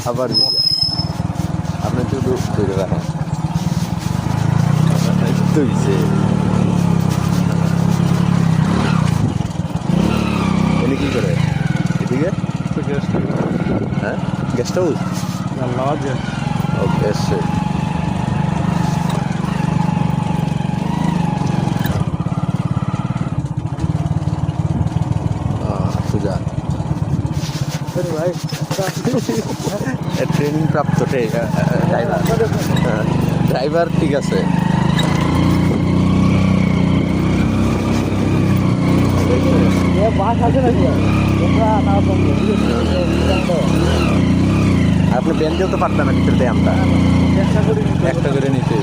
আবার আপনি শুধু ধরে রাখেন হইছে এনে কি করে এদিকে হ্যাঁ গেস্ট হাউস ওকে সুজা ট্রেনিং প্রাপ্ত ড্রাইভার ঠিক আছে আপনি বেঞ্চেও তো পারতেন না ভিতরে আমরা একটা করে নিতে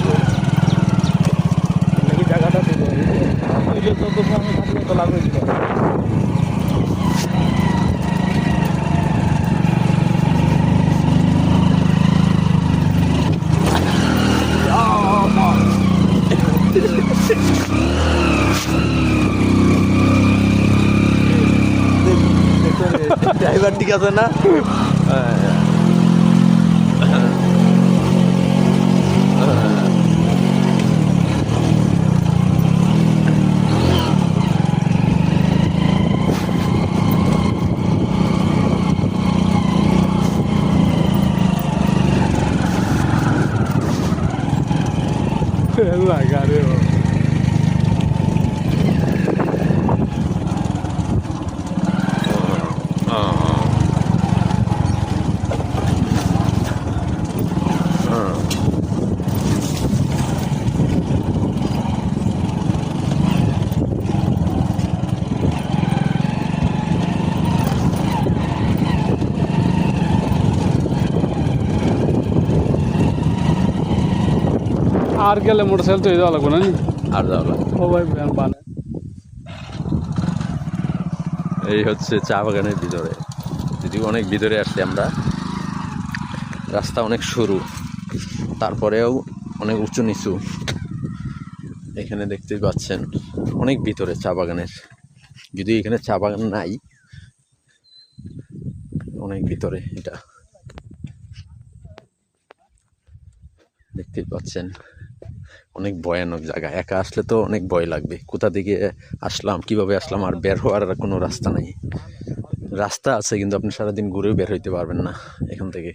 জায়গাটা লাভ হয়েছিল ড্রাইভার ঠিক আছে না আর গেলে মোটরসাইকেল তো যাওয়া লাগবে না আর যাওয়া লাগবে ও ভাই বানে এই হচ্ছে চা বাগানের ভিতরে যদিও অনেক ভিতরে আসছি আমরা রাস্তা অনেক সরু তারপরেও অনেক উঁচু নিচু এখানে দেখতেই পাচ্ছেন অনেক ভিতরে চা বাগানের যদিও এখানে চা বাগান নাই অনেক ভিতরে এটা দেখতেই পাচ্ছেন অনেক ভয়ানক জায়গা একা আসলে তো অনেক ভয় লাগবে কোথা থেকে আসলাম কিভাবে আসলাম আর বের হওয়ার কোনো রাস্তা নাই রাস্তা আছে কিন্তু আপনি সারাদিন ঘুরেও বের হইতে পারবেন না এখান থেকে